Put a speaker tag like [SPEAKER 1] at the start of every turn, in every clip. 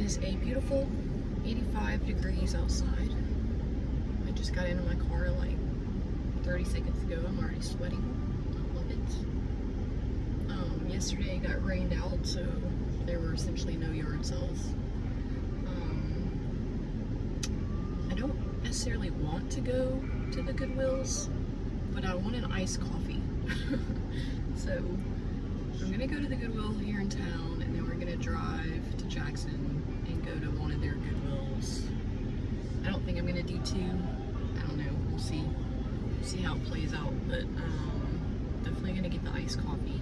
[SPEAKER 1] is a beautiful 85 degrees outside. I just got into my car like 30 seconds ago. I'm already sweating. I love it. Yesterday it got rained out, so there were essentially no yard sales. I don't necessarily want to go to the Goodwills, but I want an iced coffee. So I'm gonna go to the Goodwill here in town, and then we're gonna drive to Jackson and go to one of their Goodwills. I don't think I'm gonna do two. I don't know. We'll see. See how it plays out. But definitely gonna get the iced coffee.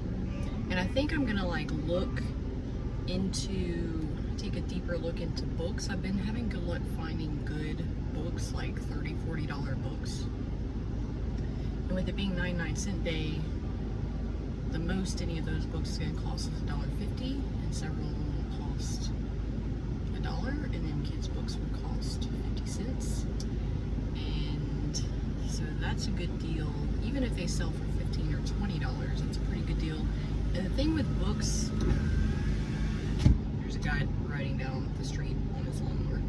[SPEAKER 1] And I think I'm gonna like take a deeper look into books. I've been having good luck finding good books, like $30, $40 books. And with it being 99-cent day, the most any of those books is going to cost is $1.50, and several of them will cost $1, and then kids' books would cost 50 cents. And so that's a good deal. Even if they sell for $15 or $20, that's a pretty good deal. And the thing with books, there's a guy riding down the street on his lawnmower.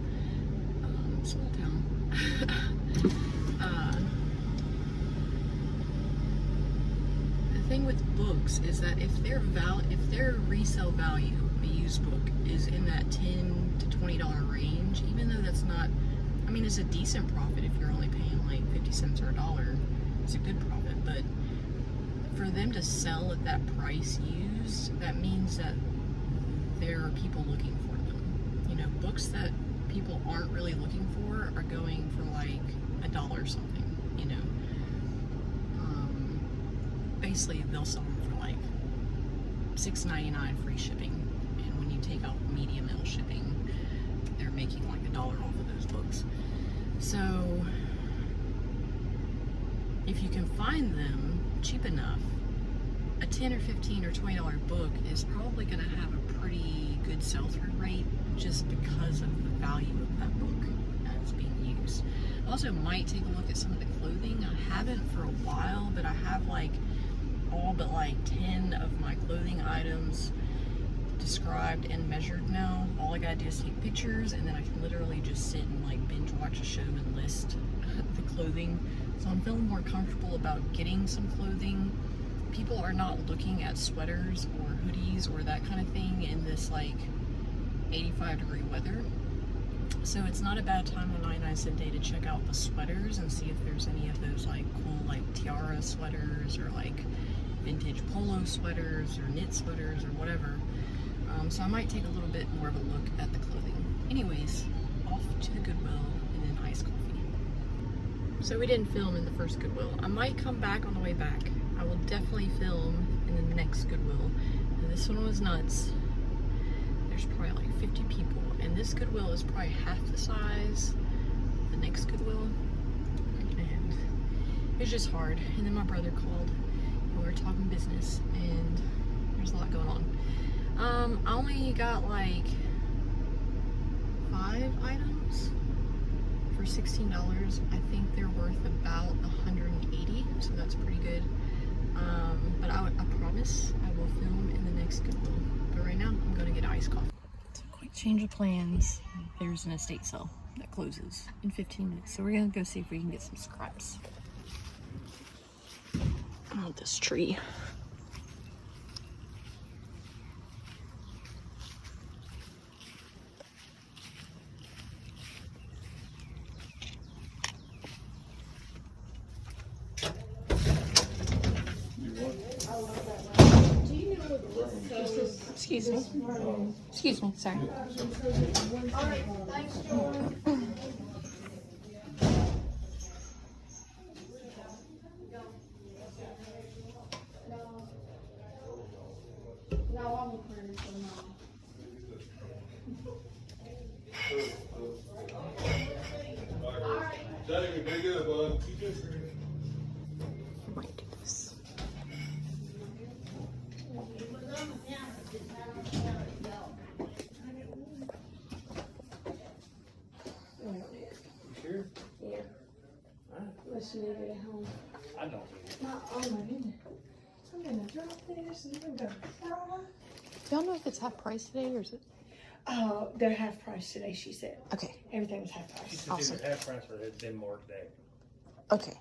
[SPEAKER 1] Small town. The thing with books is that if their resale value, a used book, is in that $10 to $20 range, even though that's not, I mean, it's a decent profit if you're only paying like 50 cents or $1. It's a good profit, but for them to sell at that price used, that means that there are people looking for them. You know, books that people aren't really looking for are going for like $1 something, you know. Basically they'll sell them for like $6.99 free shipping, and when you take out medium L shipping, they're making like $1 off of those books. So if you can find them cheap enough, a $10 or $15 or $20 book is probably going to have a pretty good sell-through rate, just because of the value of that book as being used. I also might take a look at some of the clothing. I haven't for a while, but I have like all but like 10 of my clothing items described and measured now. All I gotta do is take pictures, and then I can literally just sit and like binge watch a show and list the clothing. So I'm feeling more comfortable about getting some clothing. People are not looking at sweaters or hoodies or that kind of thing in this like 85-degree weather. So it's not a bad time on 99-cent day to check out the sweaters and see if there's any of those like cool like tiara sweaters or like vintage polo sweaters or knit sweaters or whatever. So I might take a little bit more of a look at the clothing. Anyways, off to the Goodwill and then iced coffee. So we didn't film in the first Goodwill. I might come back on the way back. I will definitely film in the next Goodwill. And this one was nuts. There's probably like 50 people, and this Goodwill is probably half the size of the next Goodwill, and it was just hard. And then my brother called, and we were talking business, and there's a lot going on. I only got like 5 items for $16. I think they're worth about $180, so that's pretty good. But I promise I will film in the next Goodwill. But right now, I'm going to get iced coffee. So quick change of plans. There's an estate sale that closes in 15 minutes. So we're going to go see if we can get some scraps. I want this tree. Excuse me. Excuse me, sorry. I might do this.
[SPEAKER 2] Sure?
[SPEAKER 3] Yeah. Unless you leave it at home.
[SPEAKER 2] I don't need it.
[SPEAKER 3] Oh my goodness. I'm gonna drop this and I'm gonna cry.
[SPEAKER 1] Do y'all know if it's half price today, or is it?
[SPEAKER 2] I
[SPEAKER 3] Oh, they're half price today, she said.
[SPEAKER 2] Okay.
[SPEAKER 3] Everything was half
[SPEAKER 4] She
[SPEAKER 3] price.
[SPEAKER 4] said
[SPEAKER 2] Awesome.
[SPEAKER 4] it was half price or it had been more today.
[SPEAKER 2] Okay.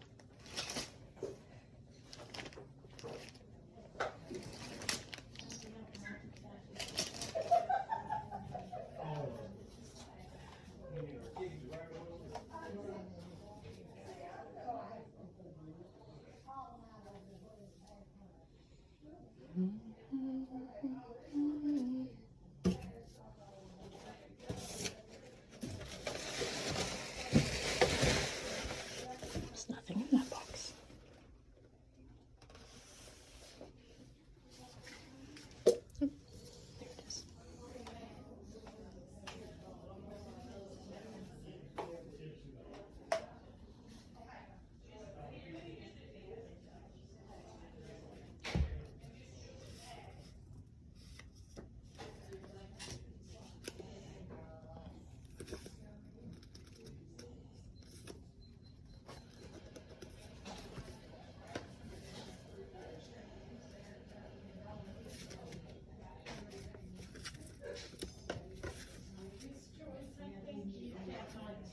[SPEAKER 2] There's nothing in that box.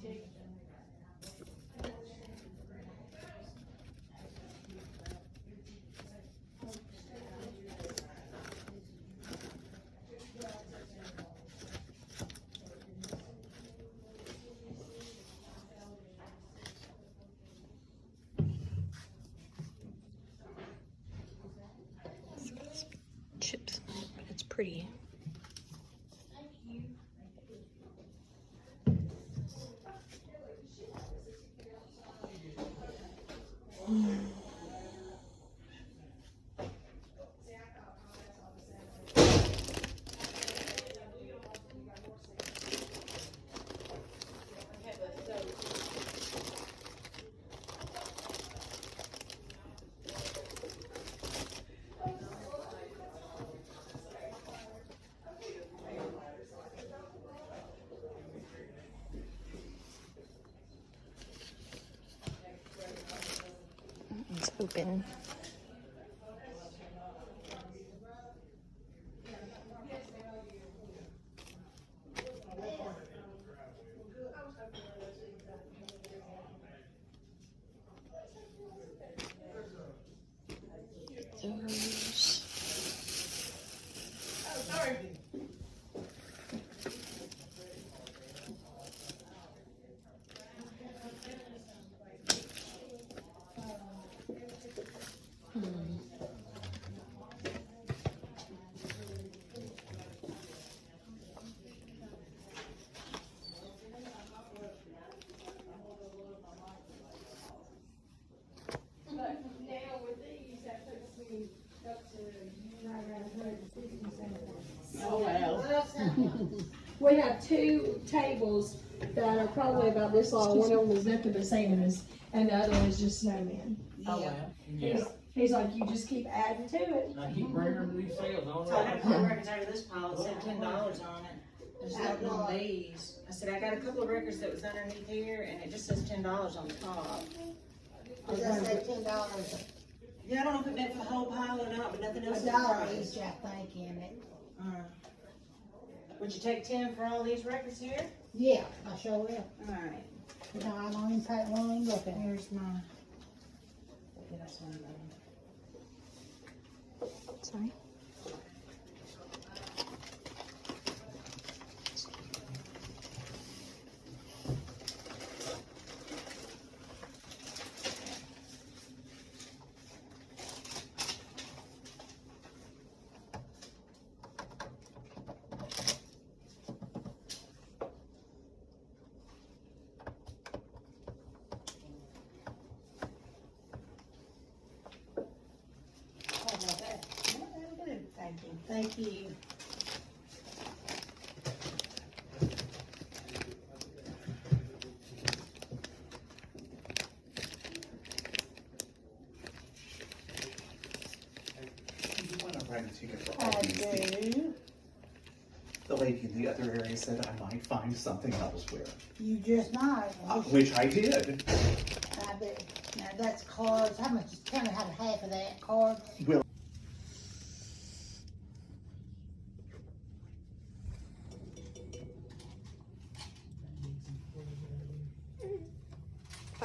[SPEAKER 2] There it is. It's got some chips, but it's pretty. It's open. Those.
[SPEAKER 3] Oh, wow. We have two tables that are probably about this long. One of them is nothing but Santa's, and the other one is just snowmen.
[SPEAKER 5] Oh, wow.
[SPEAKER 4] Yeah.
[SPEAKER 3] He's like, you just keep adding to it.
[SPEAKER 4] I keep bringing them these sales on.
[SPEAKER 5] So I got a couple records out of this pile, it said $10 on it. There's nothing on these. I said, I got a couple of records that was underneath here, and it just says $10 on the top.
[SPEAKER 6] Does that say $10?
[SPEAKER 5] Yeah, I don't know if it meant for the whole pile or not, but nothing else
[SPEAKER 6] A
[SPEAKER 5] is the
[SPEAKER 6] dollar
[SPEAKER 5] price.
[SPEAKER 6] each, I think, in it.
[SPEAKER 5] Would you take 10 for all these records here?
[SPEAKER 6] Yeah, I sure will.
[SPEAKER 5] Alright,
[SPEAKER 6] No, I don't even pay, won't even look at it.
[SPEAKER 5] here's my. Yeah, that's one of them.
[SPEAKER 2] Sorry.
[SPEAKER 6] How about that?
[SPEAKER 5] Yeah, that'll do. Thank you.
[SPEAKER 6] Thank you.
[SPEAKER 7] You want to write a ticket for all
[SPEAKER 6] I
[SPEAKER 7] these?
[SPEAKER 6] do.
[SPEAKER 7] The lady in the other area said I might find something elsewhere,
[SPEAKER 6] You just might.
[SPEAKER 7] which I did.
[SPEAKER 6] I do. Now, that's cards. How much, tell me how to half of that card.
[SPEAKER 7] Will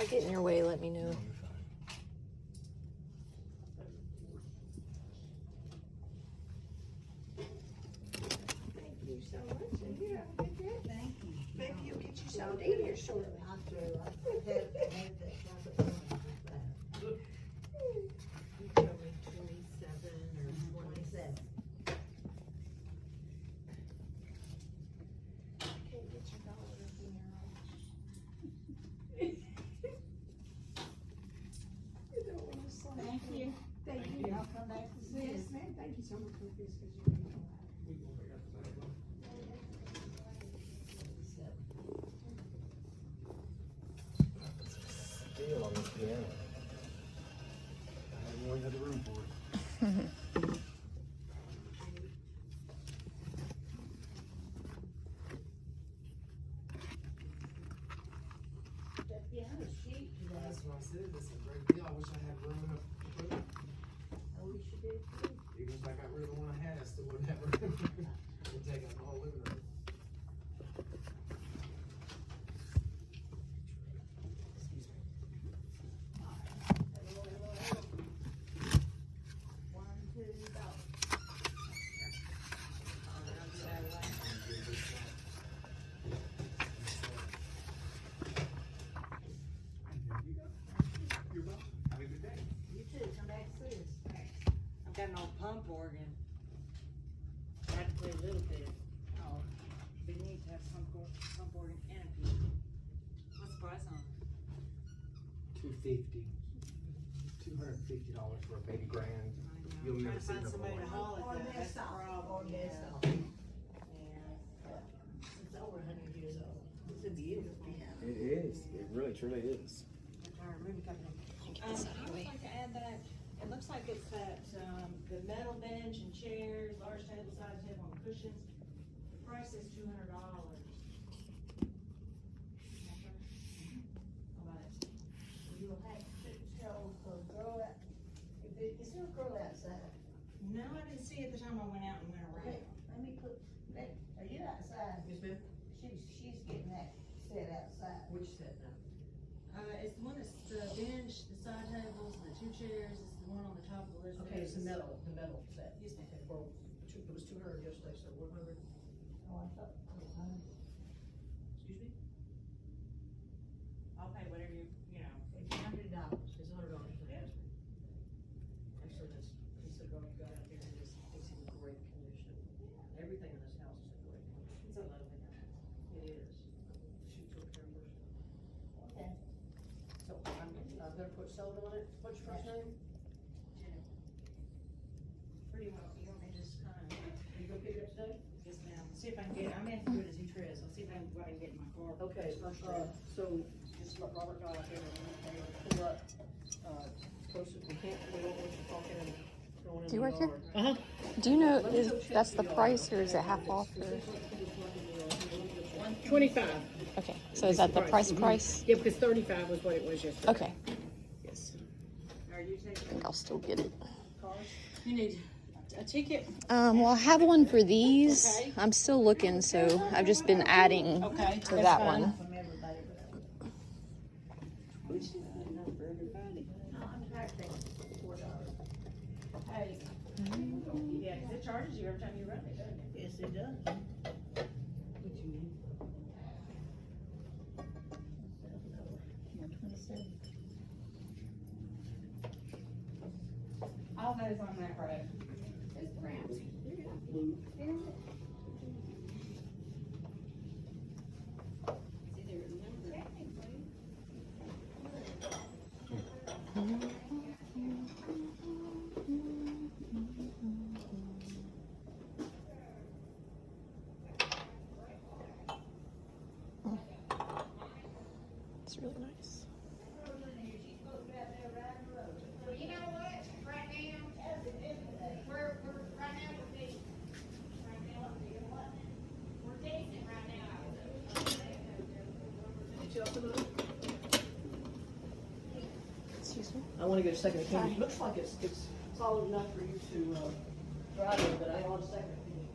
[SPEAKER 2] I get in your way, let me know.
[SPEAKER 6] Maybe you'll get you some here shortly. I'm through. I had that
[SPEAKER 1] You told me 27 or
[SPEAKER 6] 27. Thank you. Thank you. I'll come back to see
[SPEAKER 3] Yes,
[SPEAKER 6] us.
[SPEAKER 3] ma'am, thank you so much for this, because you didn't know that.
[SPEAKER 4] Deal on this piano. I really had the room for it.
[SPEAKER 6] That piano's cheap today.
[SPEAKER 8] That's what I said, this is a great deal, I wish I had room enough to put it.
[SPEAKER 6] I wish you did too.
[SPEAKER 8] Even if I got rid of the one I had, I still wouldn't have room. We'll take out the whole living room. Excuse me.
[SPEAKER 6] One, two, go.
[SPEAKER 8] You're welcome, have a good day.
[SPEAKER 6] You too, come back to see us.
[SPEAKER 5] I've got an old pump organ. I had to play a little bit. Oh, we need to have some pump organ and a piano. What's the price on it?
[SPEAKER 8] $250 for a baby grand.
[SPEAKER 5] I
[SPEAKER 8] You'll
[SPEAKER 5] know.
[SPEAKER 8] never
[SPEAKER 5] Trying to
[SPEAKER 8] see
[SPEAKER 5] find somebody
[SPEAKER 8] another
[SPEAKER 5] to
[SPEAKER 8] one.
[SPEAKER 5] haul it
[SPEAKER 6] Or
[SPEAKER 5] though, that's the
[SPEAKER 6] desktop, or
[SPEAKER 5] problem. Yeah.
[SPEAKER 6] desktop.
[SPEAKER 5] Yeah.
[SPEAKER 6] It's over 100 years old. It's a beautiful piano.
[SPEAKER 4] It is, it really truly is.
[SPEAKER 5] Our movie company.
[SPEAKER 2] Get
[SPEAKER 5] I
[SPEAKER 2] this
[SPEAKER 5] would
[SPEAKER 2] out of the way.
[SPEAKER 5] like to add that, it looks like it's that, the metal bench and chairs, large table, side table and cushions. The price is $200. How about it?
[SPEAKER 6] You will have to tell the girl out, is there a girl outside?
[SPEAKER 5] No, I didn't see it the time I went out and went around.
[SPEAKER 6] Let me put, are you outside?
[SPEAKER 8] Yes, ma'am.
[SPEAKER 6] She's getting that set outside.
[SPEAKER 8] Which set now?
[SPEAKER 5] It's the one that's the bench, the side tables, the two chairs, it's the one on the top of the list.
[SPEAKER 9] Okay, it's the metal set.
[SPEAKER 5] Yes, ma'am.
[SPEAKER 9] Okay, well, it was 200 yesterday, so 100,
[SPEAKER 6] Oh, I thought,
[SPEAKER 9] excuse me?
[SPEAKER 5] I'll pay whatever you know.
[SPEAKER 6] it's $100.
[SPEAKER 9] It's $100 for the estimate. Actually, that's, considering you got out there, it's in great condition. Everything in this house is in great condition.
[SPEAKER 5] It's a lovely house.
[SPEAKER 9] It is. She took care of herself.
[SPEAKER 6] Okay.
[SPEAKER 9] So I'm gonna put Sullivan on it. What's your first name?
[SPEAKER 5] Pretty well, you want me to just kind of,
[SPEAKER 9] You gonna pick it up today?
[SPEAKER 5] yes ma'am, see if I can get, I'm gonna have to do it as he tries, I'll see if I can, what I can get in my car.
[SPEAKER 9] Okay,
[SPEAKER 5] First trip.
[SPEAKER 9] so just let Robert know out there, and pull up, closer, we can't, we don't want you talking and going in
[SPEAKER 2] Do you
[SPEAKER 9] the
[SPEAKER 2] work here?
[SPEAKER 9] yard.
[SPEAKER 2] Do you know if that's the price or is it half off or?
[SPEAKER 9] 25.
[SPEAKER 2] Okay, so is that the price?
[SPEAKER 9] Yeah, because 35 was what it was yesterday.
[SPEAKER 2] Okay,
[SPEAKER 9] Yes.
[SPEAKER 5] Are you
[SPEAKER 2] I
[SPEAKER 5] taking
[SPEAKER 2] think I'll still get it.
[SPEAKER 5] cars? You need a ticket?
[SPEAKER 2] Well, I have one for these.
[SPEAKER 5] Okay.
[SPEAKER 2] I'm still looking, so I've just been adding
[SPEAKER 5] Okay,
[SPEAKER 2] to
[SPEAKER 5] that's
[SPEAKER 2] that
[SPEAKER 5] fine.
[SPEAKER 2] one.
[SPEAKER 6] From everybody.
[SPEAKER 5] Enough for everybody.
[SPEAKER 6] No, I'm trying to take $4.
[SPEAKER 5] Hey. Yeah, 'cause it charges you every time you run it, doesn't it?
[SPEAKER 6] Yes, it does.
[SPEAKER 5] What you mean? All those on that road is brown.
[SPEAKER 2] It's really nice.
[SPEAKER 10] Well, you know what, right now, we're right now, we're decent right now.
[SPEAKER 2] Excuse me.
[SPEAKER 9] I want to get a second opinion. It looks like it's solid enough for you to drive in, but I want a second opinion.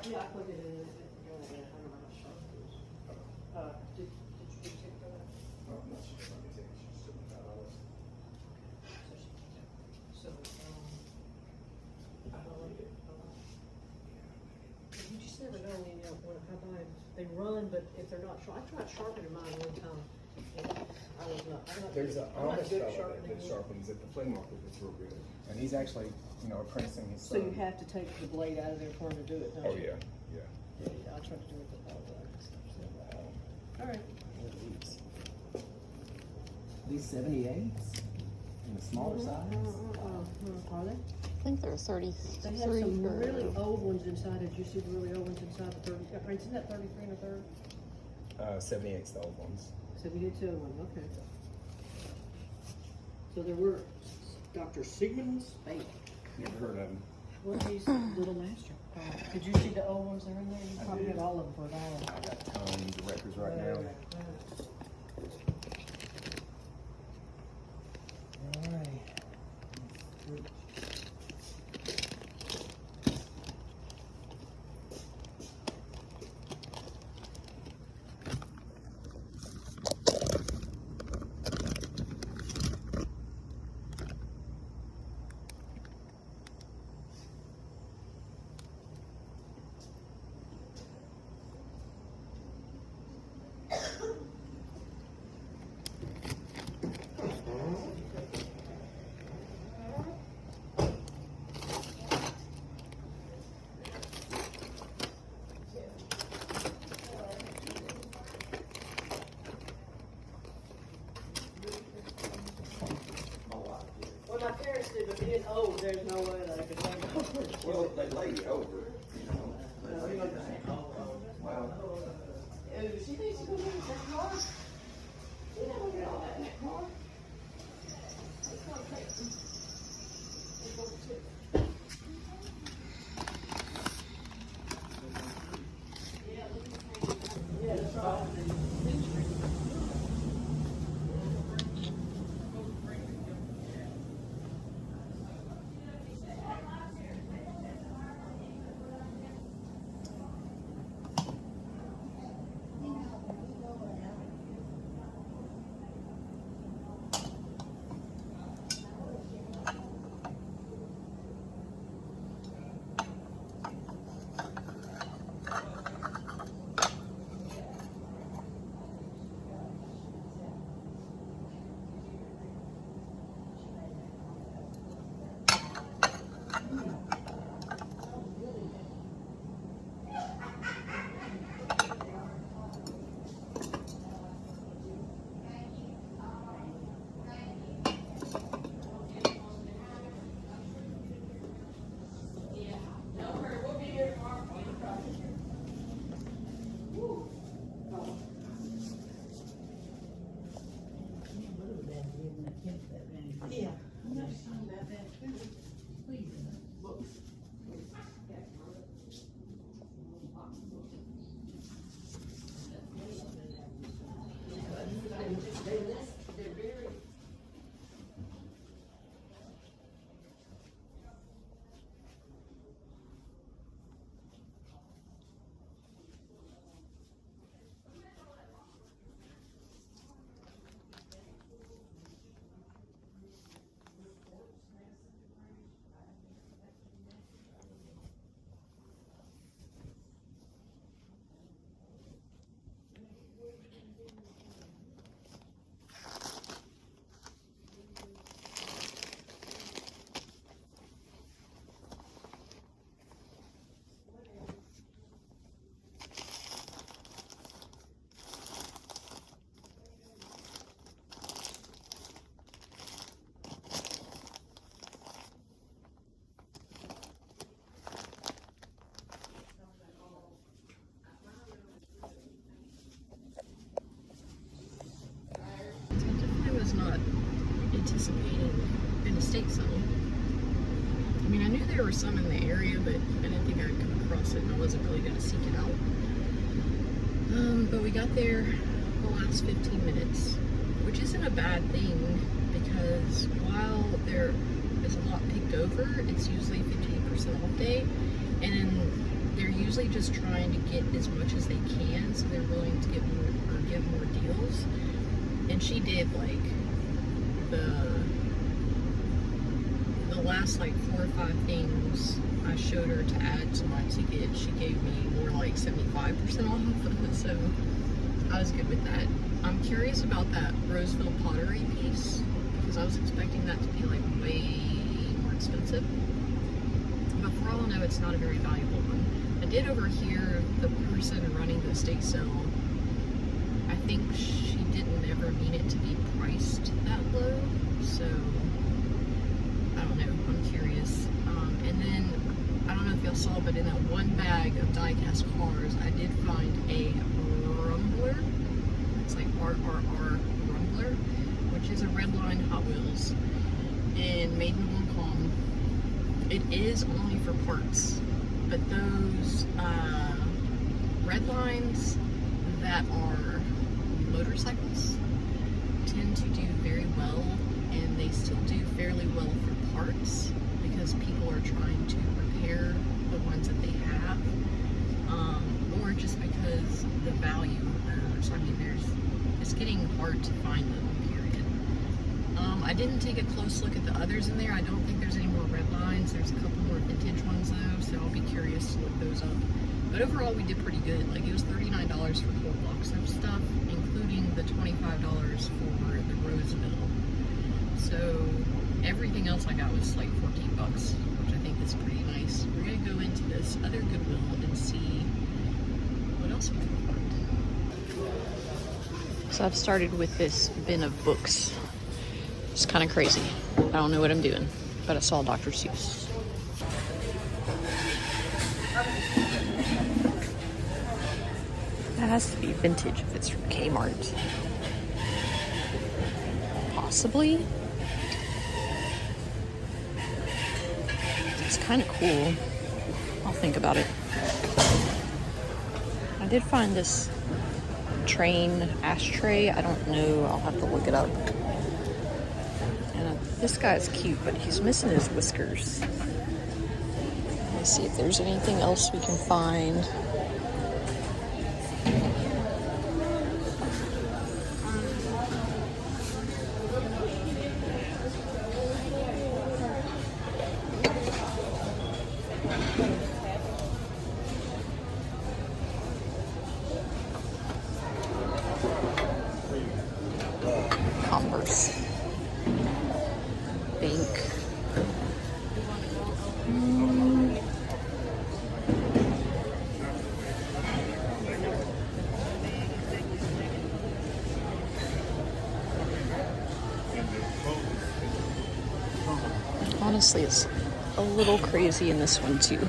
[SPEAKER 9] Yeah, I plugged it in. I don't know how sharp it is. Did you take that?
[SPEAKER 4] Oh, no, she's just let me take it. She's still got all this.
[SPEAKER 9] So, I don't like it. You just never know, you know, how bad they run, but if they're not sharp, I tried sharpening mine one time. And I was not, I'm not,
[SPEAKER 4] There's a
[SPEAKER 9] I'm not
[SPEAKER 4] honest
[SPEAKER 9] good at
[SPEAKER 4] fellow that
[SPEAKER 9] sharpening.
[SPEAKER 4] sharpens at the flea market that's real good. And he's actually, you know, apprenticing his
[SPEAKER 9] So
[SPEAKER 4] son.
[SPEAKER 9] you have to take the blade out of there for him to do it, don't
[SPEAKER 4] Oh,
[SPEAKER 9] you?
[SPEAKER 4] yeah, yeah.
[SPEAKER 9] Yeah, I tried to do it with all that stuff, so. All right.
[SPEAKER 7] These 78s in the smaller size?
[SPEAKER 9] Are they?
[SPEAKER 2] I think they're 33.
[SPEAKER 9] They have some really old ones inside. Did you see the really old ones inside the 30? Isn't that 33 and a third?
[SPEAKER 4] 78's the old ones.
[SPEAKER 9] 72 one, okay. So there were Dr. Sigmund Spade.
[SPEAKER 4] Never heard of him.
[SPEAKER 9] What are these Little Master? Did you see the old ones that are in there? You
[SPEAKER 4] I
[SPEAKER 9] probably
[SPEAKER 4] did.
[SPEAKER 9] have all of them for a dollar.
[SPEAKER 4] I got tons of records right now.
[SPEAKER 9] All right. Well, my parents did, but being old, there's no way that I could take over.
[SPEAKER 4] Well, they lay you over, you know. Wow.
[SPEAKER 3] She needs to go get that car. You never get all that in that car. It's gonna take them. It's gonna take- Yeah, that's right.
[SPEAKER 1] participated in estate sale. I mean, I knew there were some in the area, but I didn't think I'd come across it, and I wasn't really going to seek it out. But we got there the last 15 minutes, which isn't a bad thing, because while there is a lot picked over, it's usually 58% off day, and they're usually just trying to get as much as they can, so they're willing to give more deals. And she did, like, the last like 4 or 5 things I showed her to add to my ticket, she gave me more like 75% off, so I was good with that. I'm curious about that Roseville pottery piece, because I was expecting that to be like way more expensive, but for all I know, it's not a very valuable one. I did overhear the person running the estate sale, I think she didn't ever mean it to be priced that low, so I don't know, I'm curious. And then, I don't know if y'all saw, but in that one bag of die-cast cars, I did find a Rumbler. It's like RRR Rumbler, which is a Redline Hot Wheels, and made in Hong Kong. It is only for parts, but those Redlines that are motorcycles tend to do very well, and they still do fairly well for parts because people are trying to repair the ones that they have, or just because the value of those. I mean, it's getting hard to find them, period. I didn't take a close look at the others in there. I don't think there's any more red lines. There's a couple more vintage ones though, so I'll be curious to look those up. But overall, we did pretty good. Like, it was $39 for a whole box of stuff, including the $25 for the Roseville. So everything else I got was like $14, which I think is pretty nice. We're gonna go into this other Goodwill and see what else we can find.
[SPEAKER 2] So I've started with this bin of books. It's kind of crazy. I don't know what I'm doing, but I saw Dr. Seuss. That has to be vintage if it's from Kmart. Possibly. It's kind of cool. I'll think about it. I did find this train ashtray. I don't know. I'll have to look it up. And this guy's cute, but he's missing his whiskers. Let me see if there's anything else we can find. Converse. Bank. Honestly, it's a little crazy in this one too.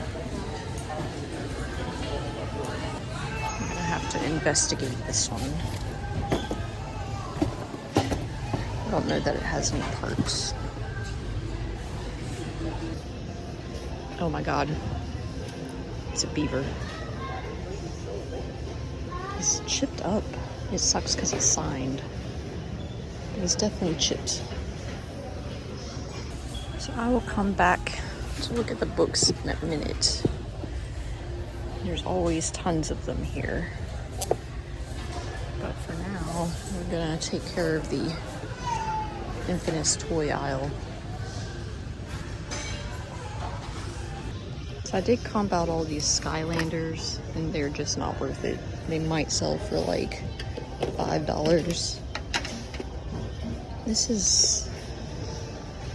[SPEAKER 2] I'm gonna have to investigate this one. I don't know that it has any parts. Oh my god. It's a beaver. He's chipped up. It sucks because he's signed. But he's definitely chipped. So I will come back to look at the books in a minute. There's always tons of them here. But for now, we're gonna take care of the Infamous toy aisle. So I did comp out all these Skylanders, and they're just not worth it. They might sell for like $5. This is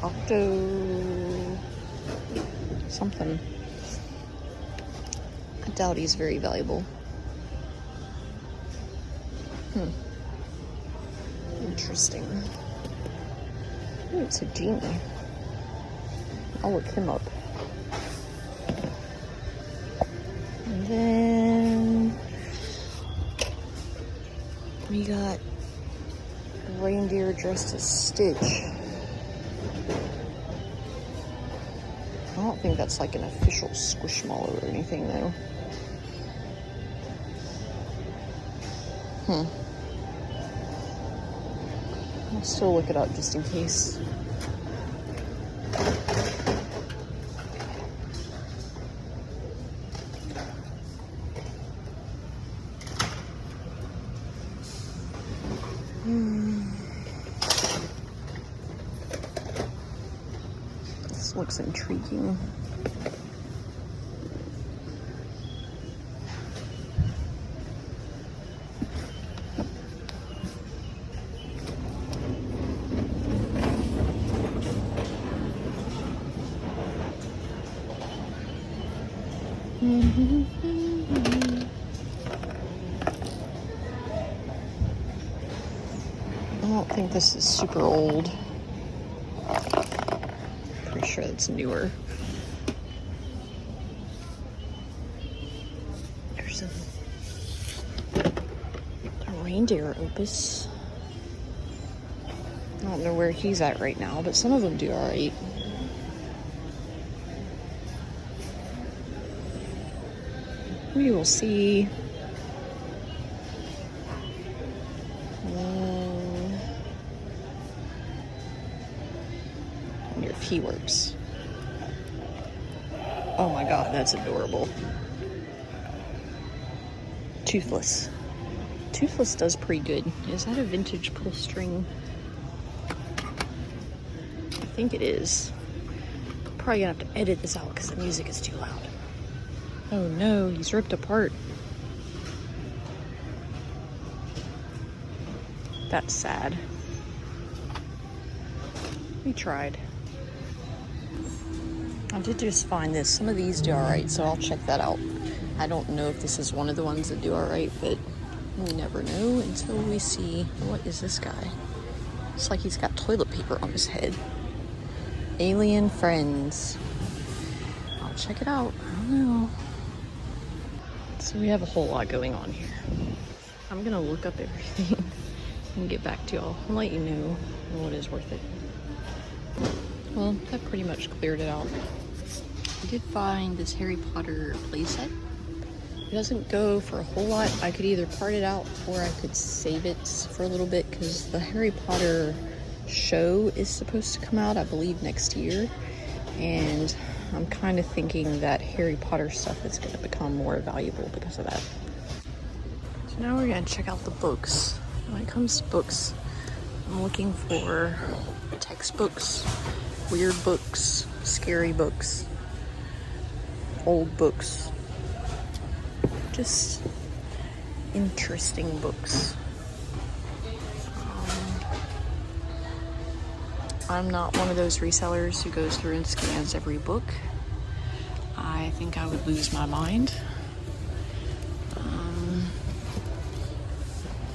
[SPEAKER 2] Octo something. I doubt he's very valuable. Interesting. Ooh, it's a genie. I'll look him up. And then we got a reindeer dressed as Stitch. don't think that's like an official Squishmallow or anything though. I'll still look it up just in case. This looks intriguing. I don't think this is super old. Pretty sure it's newer. There's a reindeer opus. I don't know where he's at right now, but some of them do alright. We will see. Wonder if he works. Oh my god, that's adorable. Toothless. Toothless does pretty good. Is that a vintage pull string? I think it is. Probably gonna have to edit this out because the music is too loud. Oh no, he's ripped apart. That's sad. We tried. I did just find this. Some of these do alright, so I'll check that out. I don't know if this is one of the ones that do alright, but we never know until we see. What is this guy? It's like he's got toilet paper on his head. Alien Friends. I'll check it out. I don't know. So we have a whole lot going on here. I'm gonna look up everything and get back to y'all and let you know what is worth it. Well, that pretty much cleared it out. I did find this Harry Potter playset. It doesn't go for a whole lot. I could either part it out or I could save it for a little bit because the Harry Potter show is supposed to come out, I believe, next year. And I'm kind of thinking that Harry Potter stuff is going to become more valuable because of that. So now we're going to check out the books. When it comes to books, I'm looking for textbooks, weird books, scary books, old books, just interesting books. I'm not one of those resellers who goes through and scans every book. I think I would lose my mind.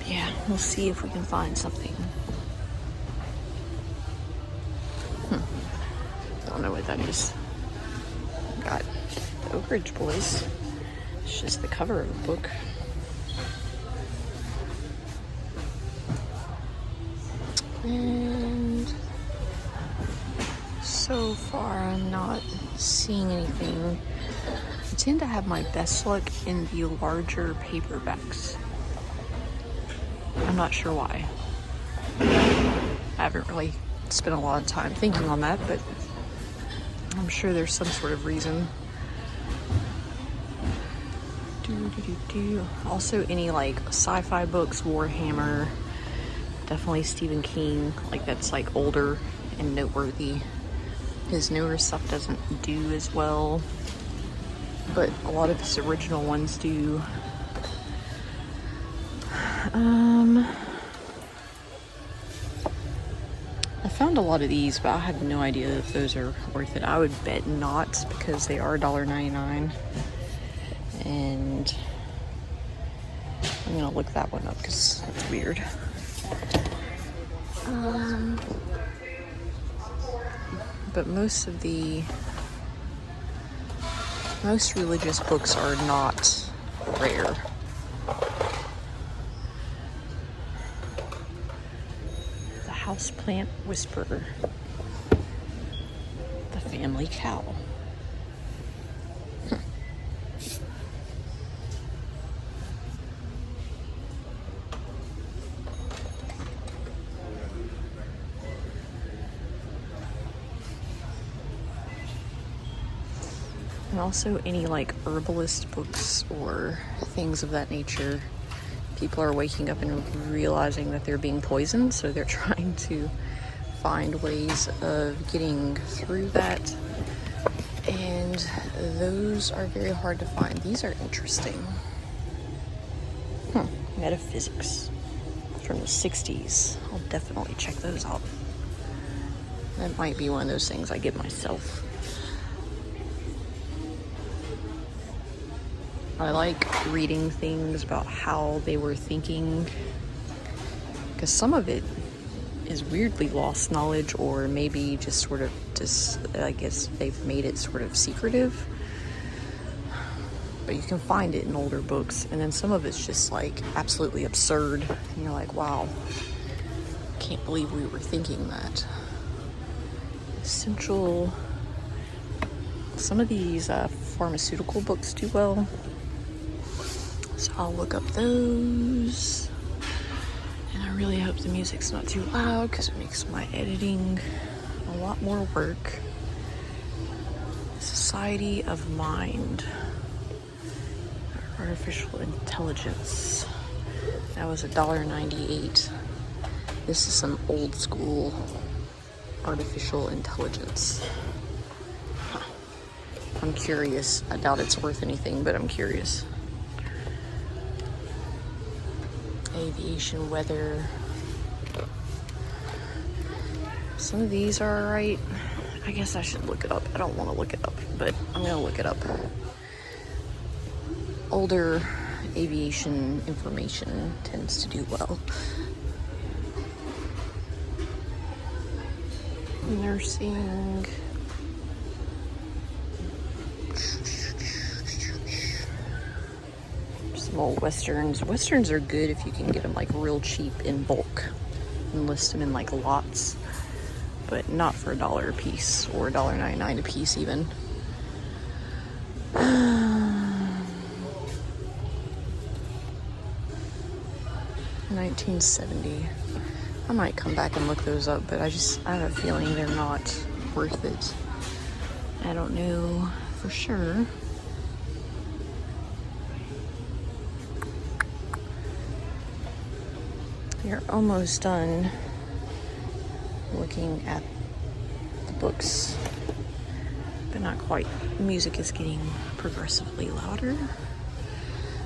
[SPEAKER 2] Yeah, we'll see if we can find something. Don't know what that is. Got the Oak Ridge Boys. It's just the cover of the book. And so far I'm not seeing anything. I tend to have my best luck in the larger paperbacks. I'm not sure why. I haven't really spent a lot of time thinking on that, but I'm sure there's some sort of reason. Also any like sci-fi books, Warhammer, definitely Stephen King, like that's like older and noteworthy. His newer stuff doesn't do as well, but a lot of his original ones do. I found a lot of these, but I have no idea if those are worth it. I would bet not because they are $1.99. And I'm gonna look that one up because it's weird. But most religious books are not rare. The Houseplant Whisperer. The Family Cow. And also any like herbalist books or things of that nature. People are waking up and realizing that they're being poisoned, so they're trying to find ways of getting through that. And those are very hard to find. These are interesting. Metaphysics from the 60s. I'll definitely check those out. That might be one of those things I get myself. I like reading things about how they were thinking, because some of it is weirdly lost knowledge, or maybe just sort of I guess they've made it sort of secretive. But you can find it in older books, and then some of it's just like absolutely absurd. And you're like, wow, can't believe we were thinking that. Essential. Some of these pharmaceutical books do well. So I'll look up those. And I really hope the music's not too loud because it makes my editing a lot more work. Society of Mind. Artificial Intelligence. That was $1.98. This is some old school artificial intelligence. Huh. I'm curious. I doubt it's worth anything, but I'm curious. Aviation weather. Some of these are alright. I guess I should look it up. I don't want to look it up, but I'm gonna look it up. Older aviation information tends to do well. Nursing. Some old westerns. Westerns are good if you can get them like real cheap in bulk and list them in like lots, but not for $1 a piece or $1.99 a piece even. 1970. I might come back and look those up, but I have a feeling they're not worth it. I don't know for sure. You're almost done looking at the books, but not quite. The music is getting progressively louder.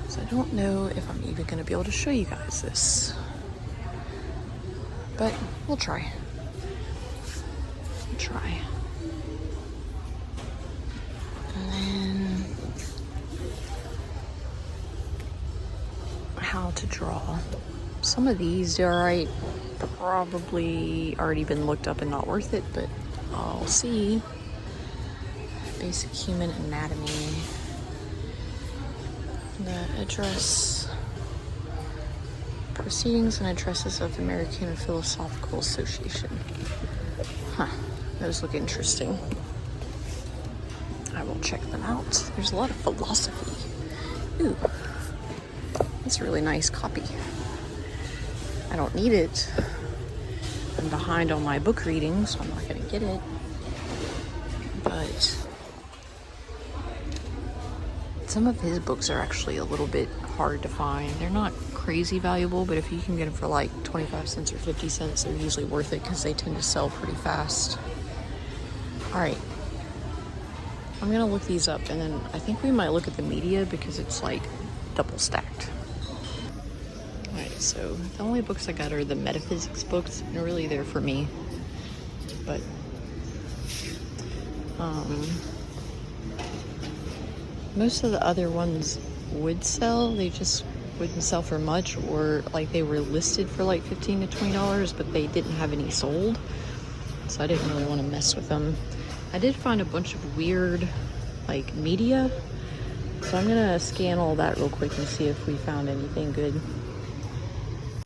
[SPEAKER 2] So I don't know if I'm even going to be able to show you guys this. But we'll try. We'll try. And then how to draw. Some of these are alright. Probably already been looked up and not worth it, but I'll see. Basic human anatomy. The address, proceedings and addresses of the American Philosophical Association. Huh, those look interesting. I will check them out. There's a lot of philosophy. Ooh, that's a really nice copy. I don't need it. I'm behind on my book reading, so I'm not gonna get it. But some of his books are actually a little bit hard to find. They're not crazy valuable, but if you can get them for like 25 cents or 50 cents, they're usually worth it because they tend to sell pretty fast. All right, I'm gonna look these up, and then I think we might look at the media because it's like double stacked. All right, so the only books I got are the metaphysics books, and really they're for me, but most of the other ones would sell. They just wouldn't sell for much, or like they were listed for like $15 to $20, but they didn't have any sold. So I didn't really want to mess with them. I did find a bunch of weird like media. So I'm gonna scan all that real quick and see if we found anything good.